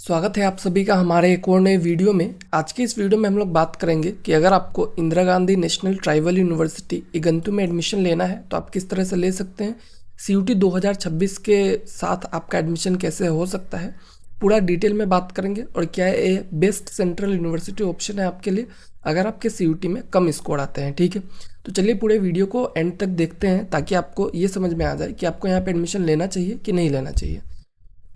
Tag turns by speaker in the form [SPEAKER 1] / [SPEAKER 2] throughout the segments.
[SPEAKER 1] स्वागत है आप सभी का हमारे एक और नए वीडियो में। आज की इस वीडियो में हम लोग बात करेंगे कि अगर आपको Indira Gandhi national tribal university इगंतु में एडमिशन लेना है तो आप किस तरह से ले सकते हैं, सीयूटी 2026 के साथ आपका एडमिशन कैसे हो सकता है, पूरा डिटेल में बात करेंगे। और क्या ये बेस्ट सेंट्रल यूनिवर्सिटी ऑप्शन है आपके लिए अगर आपके सीयूटी में कम स्कोर आते हैं। ठीक है, तो चलिए पूरे वीडियो को एंड तक देखते हैं ताकि आपको ये समझ में आ जाए कि आपको यहाँ पर एडमिशन लेना चाहिए कि नहीं लेना चाहिए।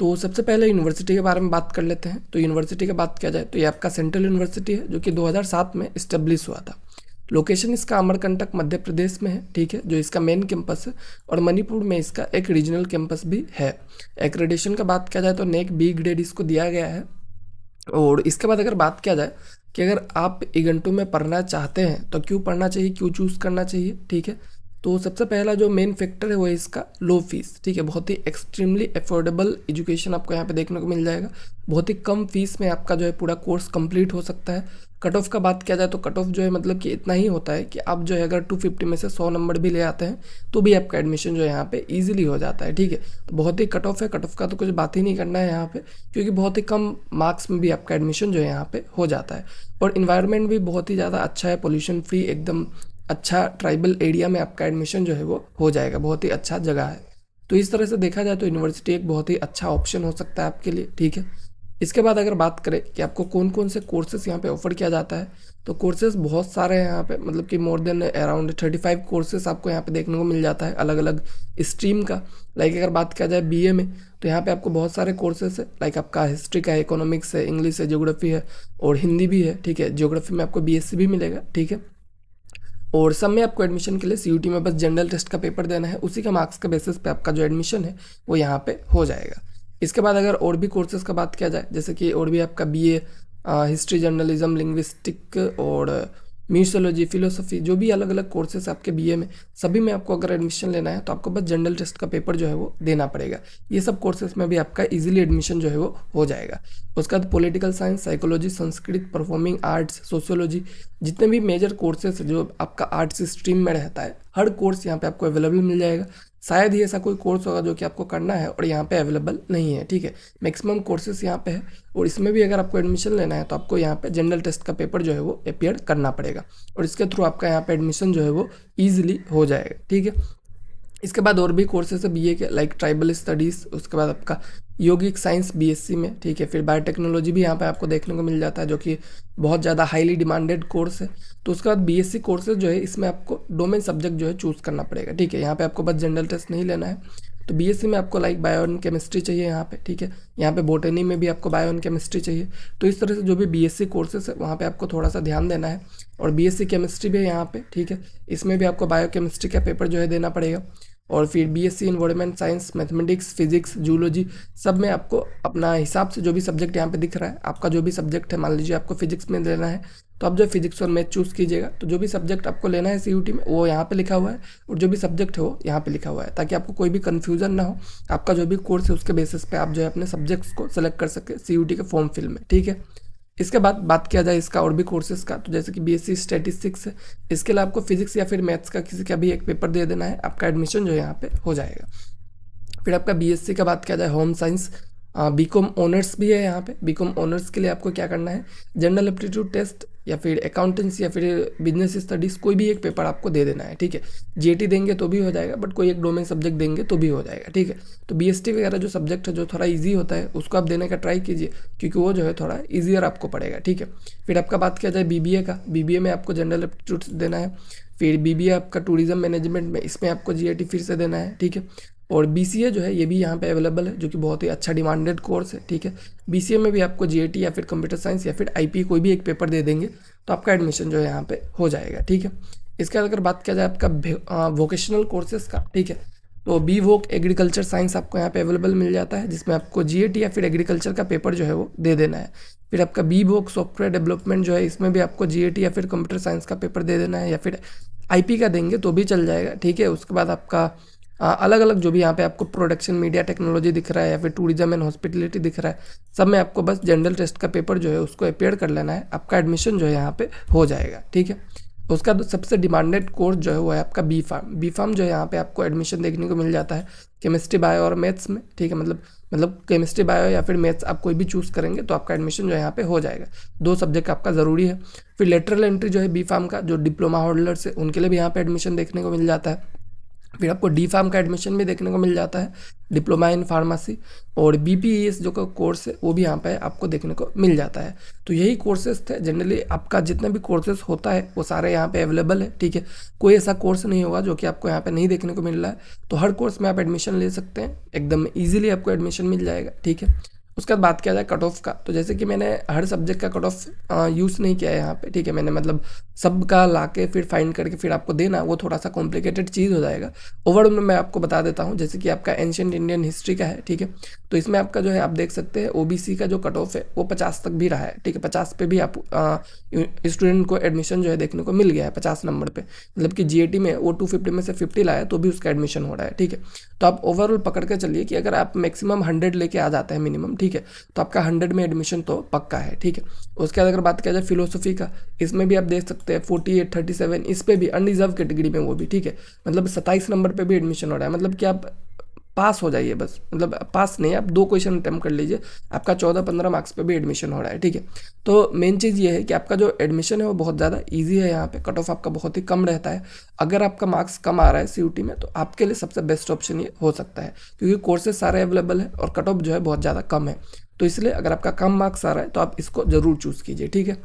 [SPEAKER 1] तो सबसे पहले यूनिवर्सिटी के बारे में बात कर लेते हैं। तो यूनिवर्सिटी की बात किया जाए तो ये आपका सेंट्रल यूनिवर्सिटी है जो कि 2007 में इस्टेब्लिश हुआ था। लोकेशन इसका अमरकंटक मध्य प्रदेश में है, ठीक है, जो इसका मेन कैंपस है। और मणिपुर में इसका एक रीजनल कैंपस भी है। एक्रेडिटेशन का बात किया जाए तो नेक बी ग्रेड इसको दिया गया है। और इसके बाद अगर बात किया जाए कि अगर आप इगंटू में पढ़ना चाहते हैं तो क्यों पढ़ना चाहिए, क्यों चूज़ करना चाहिए, ठीक है। तो सबसे पहला जो मेन फैक्टर है वो है इसका लो फीस, ठीक है। बहुत ही एक्सट्रीमली अफोर्डेबल एजुकेशन आपको यहाँ पे देखने को मिल जाएगा। बहुत ही कम फीस में आपका जो है पूरा कोर्स कंप्लीट हो सकता है। कट ऑफ का बात किया जाए तो कट ऑफ जो है मतलब कि इतना ही होता है कि आप जो है अगर 250 में से 100 नंबर भी ले आते हैं तो भी आपका एडमिशन जो है यहाँ पे ईजिली हो जाता है, ठीक है। तो बहुत ही कट ऑफ है, कट ऑफ का तो कुछ बात ही नहीं करना है यहाँ पे, क्योंकि बहुत ही कम मार्क्स में भी आपका एडमिशन जो है यहाँ पे हो जाता है। और इन्वायरमेंट भी बहुत ही ज़्यादा अच्छा है, पोल्यूशन फ्री, एकदम अच्छा ट्राइबल एरिया में आपका एडमिशन जो है वो हो जाएगा। बहुत ही अच्छा जगह है। तो इस तरह से देखा जाए तो यूनिवर्सिटी एक बहुत ही अच्छा ऑप्शन हो सकता है आपके लिए, ठीक है। इसके बाद अगर बात करें कि आपको कौन कौन से कोर्सेज यहाँ पे ऑफर किया जाता है, तो कोर्सेज बहुत सारे हैं यहाँ पे, मतलब कि मोर देन अराउंड 35 कोर्सेज आपको यहाँ पे देखने को मिल जाता है अलग अलग स्ट्रीम का। लाइक अगर बात किया जाए बीए में तो यहाँ पे आपको बहुत सारे कोर्सेज है। लाइक आपका हिस्ट्री का है, इकोनॉमिक्स है, इंग्लिश है, ज्योग्राफी है और हिंदी भी है, ठीक है। ज्योग्राफी में आपको बीएससी भी मिलेगा, ठीक है। और सब में आपको एडमिशन के लिए सीयूटी में बस जनरल टेस्ट का पेपर देना है, उसी का मार्क्स के बेसिस पे आपका जो एडमिशन है वो यहाँ पे हो जाएगा। इसके बाद अगर और भी कोर्सेज का बात किया जाए, जैसे कि और भी आपका बीए हिस्ट्री, जर्नलिज्म, लिंग्विस्टिक और म्यूजियोलॉजी, फिलोसफी, जो भी अलग अलग कोर्सेज आपके बीए में, सभी में आपको अगर एडमिशन लेना है तो आपको बस जनरल टेस्ट का पेपर जो है वो देना पड़ेगा। ये सब कोर्सेज में भी आपका इजीली एडमिशन जो है वो हो जाएगा। उसके बाद political science, psychology, Sanskrit, performing arts, sociology, जितने भी मेजर कोर्सेज जो आपका आर्ट्स स्ट्रीम में रहता है, हर कोर्स यहाँ पे आपको अवेलेबल मिल जाएगा। शायद ही ऐसा कोई कोर्स होगा जो कि आपको करना है और यहाँ पे अवेलेबल नहीं है, ठीक है। मैक्सिमम कोर्सेज यहाँ पे है। और इसमें भी अगर आपको एडमिशन लेना है तो आपको यहाँ पे जनरल टेस्ट का पेपर जो है वो अपियर करना पड़ेगा और इसके थ्रू आपका यहाँ पे एडमिशन जो है वो ईजिली हो जाएगा, ठीक है। इसके बाद और भी कोर्सेज है बीए के, लाइक ट्राइबल स्टडीज़, उसके बाद आपका योगिक साइंस बीएससी में, ठीक है। फिर बायोटेक्नोलॉजी भी यहाँ पे आपको देखने को मिल जाता है जो कि बहुत ज़्यादा हाईली डिमांडेड कोर्स है। तो उसके बाद बीएससी कोर्सेज जो है इसमें आपको डोमेन सब्जेक्ट जो है चूज़ करना पड़ेगा, ठीक है। यहाँ पे आपको बस जनरल टेस्ट नहीं लेना है। तो बीएससी में आपको लाइक बायो एंड केमिस्ट्री चाहिए यहाँ पे, ठीक है। यहाँ पे बोटनी में भी आपको बायो एंड केमिस्ट्री चाहिए। तो इस तरह से जो भी बीएससी कोर्सेज है वहाँ पे आपको थोड़ा सा ध्यान देना है। और बीएससी केमिस्ट्री भी है यहाँ पे, ठीक है। इसमें भी आपको बायो केमिस्ट्री का पेपर जो है देना पड़ेगा। और फिर BSc environment science, mathematics, physics, zoology, सब में आपको अपना हिसाब से जो भी सब्जेक्ट यहाँ पे दिख रहा है, आपका जो भी सब्जेक्ट है, मान लीजिए आपको फिजिक्स में लेना है तो आप जो फिजिक्स और मैथ चूज़ कीजिएगा। तो जो भी सब्जेक्ट आपको लेना है सीयूटी में वो यहाँ पे लिखा हुआ है और जो भी सब्जेक्ट है वो यहाँ पे लिखा हुआ है, ताकि आपको कोई भी कन्फ्यूजन ना हो। आपका जो भी कोर्स है उसके बेसिस पे आप जो है अपने सब्जेक्ट्स को सेलेक्ट कर सके सीयूटी के फॉर्म फिल में, ठीक है। इसके बाद बात किया जाए इसका और भी कोर्सेज का, तो जैसे कि बीएससी स्टैटिस्टिक्स है, इसके लिए आपको फिजिक्स या फिर मैथ्स का किसी का भी एक पेपर दे देना है, आपका एडमिशन जो है यहाँ पे हो जाएगा। फिर आपका बीएससी का बात किया जाए होम साइंस, बीकॉम ऑनर्स भी है यहाँ पे। बीकॉम ऑनर्स के लिए आपको क्या करना है, जनरल एप्टीट्यूड टेस्ट या फिर अकाउंटेंसी या फिर बिजनेस स्टडीज़, कोई भी एक पेपर आपको दे देना है, ठीक है। जीएटी देंगे तो भी हो जाएगा, बट कोई एक डोमेन सब्जेक्ट देंगे तो भी हो जाएगा, ठीक है। तो बीएसटी वगैरह जो सब्जेक्ट है जो थोड़ा ईजी होता है उसको आप देने का ट्राई कीजिए, क्योंकि वो जो है थोड़ा ईजियर आपको पड़ेगा, ठीक है। फिर आपका बात किया जाए बीबीए का, बीबीए में आपको जनरल एप्टीट्यूड देना है। फिर बीबीए आपका टूरिज्म मैनेजमेंट में, इसमें आपको जीएटी फिर से देना है, ठीक है। और बीसीए जो है ये भी यहाँ पे अवेलेबल है, जो कि बहुत ही अच्छा डिमांडेड कोर्स है, ठीक है। बीसीए में भी आपको जीएटी या फिर कंप्यूटर साइंस या फिर आईपी कोई भी एक पेपर दे देंगे तो आपका एडमिशन जो है यहाँ पे हो जाएगा, ठीक है। इसके बाद अगर बात किया जाए आपका वोकेशनल कोर्सेज का, ठीक है, तो बी वोक एग्रीकल्चर साइंस आपको यहाँ पे अवेलेबल मिल जाता है, जिसमें आपको जीएटी या फिर एग्रीकल्चर का पेपर जो है वो दे देना है। फिर आपका बी वोक सॉफ्टवेयर डेवलपमेंट जो है, इसमें भी आपको जीएटी या फिर कंप्यूटर साइंस का पेपर दे देना है, या फिर आईपी का देंगे तो भी चल जाएगा, ठीक है। उसके बाद आपका अलग अलग जो भी यहाँ पे आपको प्रोडक्शन मीडिया टेक्नोलॉजी दिख रहा है या फिर टूरिज्म एंड हॉस्पिटलिटी दिख रहा है, सब में आपको बस जनरल टेस्ट का पेपर जो है उसको अपेयर कर लेना है, आपका एडमिशन जो है यहाँ पे हो जाएगा, ठीक है। उसका सबसे डिमांडेड कोर्स जो है वो है आपका बी फार्म। बी फार्म जो है यहाँ पे आपको एडमिशन देखने को मिल जाता है केमिस्ट्री बायो और मैथ्स में, ठीक है। मतलब केमिस्ट्री बायो या फिर मैथ्स आप कोई भी चूज़ करेंगे तो आपका एडमिशन जो है यहाँ पे हो जाएगा। 2 सब्जेक्ट आपका ज़रूरी है। फिर लेटरल एंट्री जो है बी फार्म का, जो डिप्लोमा होल्डर्स है उनके लिए भी यहाँ पे एडमिशन देखने को मिल जाता है। फिर आपको डी फार्म का एडमिशन भी देखने को मिल जाता है, डिप्लोमा इन फार्मेसी। और बीपीईएस जो का कोर्स है वो भी यहाँ पे आपको देखने को मिल जाता है। तो यही कोर्सेज थे। जनरली आपका जितना भी कोर्सेज होता है वो सारे यहाँ पे अवेलेबल है, ठीक है। कोई ऐसा कोर्स नहीं होगा जो कि आपको यहाँ पे नहीं देखने को मिल रहा है। तो हर कोर्स में आप एडमिशन ले सकते हैं, एकदम ईजिली आपको एडमिशन मिल जाएगा, ठीक है। उसके बाद बात किया जाए कट ऑफ का, तो जैसे कि मैंने हर सब्जेक्ट का कट ऑफ यूज़ नहीं किया है यहाँ पे, ठीक है। मैंने मतलब सबका ला के फिर फाइंड करके फिर आपको देना, वो थोड़ा सा कॉम्प्लिकेटेड चीज़ हो जाएगा। ओवरऑल में मैं आपको बता देता हूँ। जैसे कि आपका एंशिएंट इंडियन हिस्ट्री का है, ठीक है। तो इसमें आपका जो है आप देख सकते हैं ओबीसी का जो कट ऑफ है वो 50 तक भी रहा है, ठीक है। 50 पे भी आप स्टूडेंट को एडमिशन जो है देखने को मिल गया है 50 नंबर पे। मतलब कि जीएटी में वो 250 में से 50 लाया तो भी उसका एडमिशन हो रहा है, ठीक है। तो आप ओवरऑल पकड़ के चलिए कि अगर आप मैक्सिमम 100 लेके आ जाते हैं मिनिमम, ठीक है, तो आपका 100 में एडमिशन तो पक्का है, ठीक है। उसके बाद अगर बात किया जाए फिलोसफी का, इसमें भी आप देख सकते हैं 48, 37, इस पे भी अनरिजर्व कैटेगरी में वो भी, ठीक है। मतलब 27 नंबर पे भी एडमिशन हो रहा है। मतलब कि आप पास हो जाइए बस, मतलब पास नहीं, आप 2 क्वेश्चन अटैम्प्ट कर लीजिए, आपका 14-15 मार्क्स पे भी एडमिशन हो रहा है, ठीक है। तो मेन चीज़ ये है कि आपका जो एडमिशन है वो बहुत ज़्यादा इजी है। यहाँ पे कट ऑफ आपका बहुत ही कम रहता है। अगर आपका मार्क्स कम आ रहा है सीयूटी में तो आपके लिए सबसे बेस्ट ऑप्शन ये हो सकता है, क्योंकि कोर्सेज सारे अवेलेबल है और कट ऑफ जो है बहुत ज़्यादा कम है। तो इसलिए अगर आपका कम मार्क्स आ रहा है तो आप इसको ज़रूर चूज़ कीजिए, ठीक है।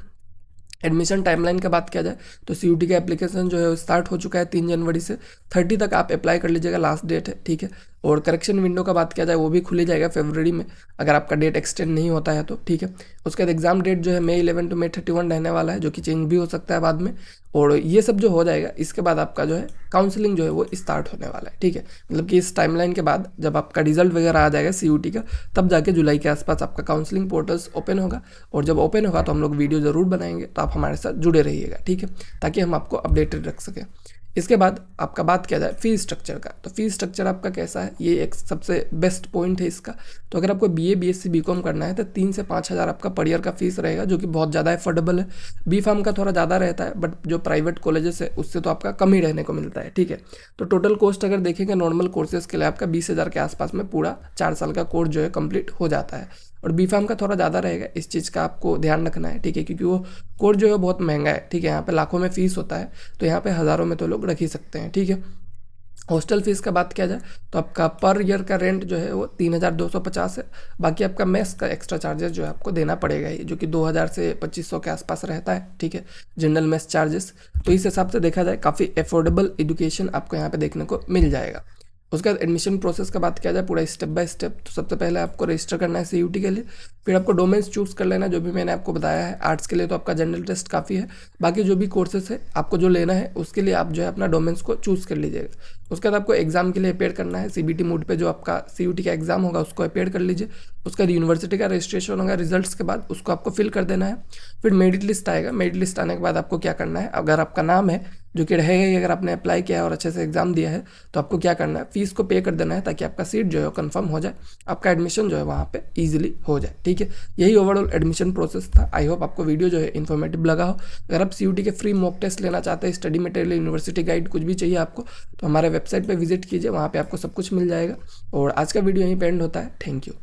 [SPEAKER 1] एडमिशन टाइमलाइन का बात किया जाए तो सीयूटी का एप्लीकेशन जो है वो स्टार्ट हो चुका है 3 जनवरी से। 30 तक आप अप्लाई कर लीजिएगा, लास्ट डेट है, ठीक है। और करेक्शन विंडो का बात किया जाए वो भी खुली जाएगा फरवरी में, अगर आपका डेट एक्सटेंड नहीं होता है तो, ठीक है। उसके बाद एग्जाम डेट जो है मई 11 टू मई 31 रहने वाला है, जो कि चेंज भी हो सकता है बाद में। और ये सब जो हो जाएगा इसके बाद आपका जो है काउंसलिंग जो है वो स्टार्ट होने वाला है, ठीक है। मतलब कि इस टाइमलाइन के बाद जब आपका रिजल्ट वगैरह आ जाएगा सीयूटी का, तब जाके जुलाई के आसपास आपका काउंसलिंग पोर्टल्स ओपन होगा। और जब ओपन होगा तो हम लोग वीडियो ज़रूर बनाएंगे, तो आप हमारे साथ जुड़े रहिएगा, ठीक है, ताकि हम आपको अपडेटेड रख सकें। इसके बाद आपका बात किया जाए फीस स्ट्रक्चर का, तो फीस स्ट्रक्चर आपका कैसा है, ये एक सबसे बेस्ट पॉइंट है इसका। तो अगर आपको बीए, बीएससी, बीकॉम करना है तो 3 से 5 हज़ार आपका पर ईयर का फीस रहेगा, जो कि बहुत ज़्यादा अफोर्डेबल है। बी फार्म का थोड़ा ज़्यादा रहता है, बट जो प्राइवेट कॉलेजेस है उससे तो आपका कम ही रहने को मिलता है, ठीक है। तो टोटल कॉस्ट अगर देखेंगे नॉर्मल कोर्सेज के लिए आपका 20,000 के आसपास में पूरा 4 साल का कोर्स जो है कंप्लीट हो जाता है। और बी फार्म का थोड़ा ज़्यादा रहेगा, इस चीज़ का आपको ध्यान रखना है, ठीक है, क्योंकि वो कोर्स जो है बहुत महंगा है, ठीक है। यहाँ पे लाखों में फीस होता है, तो यहाँ पे हज़ारों में तो लोग रख ही सकते हैं, ठीक है। हॉस्टल फीस का बात किया जाए तो आपका पर ईयर का रेंट जो है वो 3,250 है। बाकी आपका मेस का एक्स्ट्रा चार्जेस जो है आपको देना पड़ेगा ही, जो कि 2,000 से 2,500 के आसपास रहता है, ठीक है, जनरल मेस चार्जेस। तो इस हिसाब से देखा जाए काफ़ी अफोर्डेबल एजुकेशन आपको यहाँ पे देखने को मिल जाएगा। उसके बाद एडमिशन प्रोसेस का बात किया जाए पूरा स्टेप बाय स्टेप, तो सबसे पहले आपको रजिस्टर करना है सीयूटी के लिए। फिर आपको डोमेन्स चूज़ कर लेना, जो भी मैंने आपको बताया है। आर्ट्स के लिए तो आपका जनरल टेस्ट काफ़ी है, बाकी जो भी कोर्सेस है आपको जो लेना है उसके लिए आप जो है अपना डोमेन्स को चूज़ कर लीजिएगा। उसके बाद आपको एग्जाम के लिए अपेयर करना है, सीबीटी मोड पे जो आपका सीयूटी का एग्जाम होगा उसको अपेयर कर लीजिए। उसका यूनिवर्सिटी का रजिस्ट्रेशन होगा, रिजल्ट्स के बाद उसको आपको फिल कर देना है। फिर मेरिट लिस्ट आएगा, मेरिट लिस्ट आने के बाद आपको क्या करना है, अगर आपका नाम है, जो कि रहेगा ही अगर आपने अप्लाई किया है और अच्छे से एग्जाम दिया है, तो आपको क्या करना है, फीस को पे कर देना है, ताकि आपका सीट जो है कंफर्म हो जाए, आपका एडमिशन जो है वहाँ पे इजीली हो जाए, ठीक है। यही ओवरऑल एडमिशन प्रोसेस था। आई होप आपको वीडियो जो है इन्फॉर्मेटिव लगा हो। अगर आप सीयूटी के फ्री मॉक टेस्ट लेना चाहते हैं, स्टडी मटेरियल, यूनिवर्सिटी गाइड, कुछ भी चाहिए आपको, तो हमारे वेबसाइट पर विजिट कीजिए, वहाँ पर आपको सब कुछ मिल जाएगा। और आज का वीडियो यहीं पे एंड होता है। Thank you.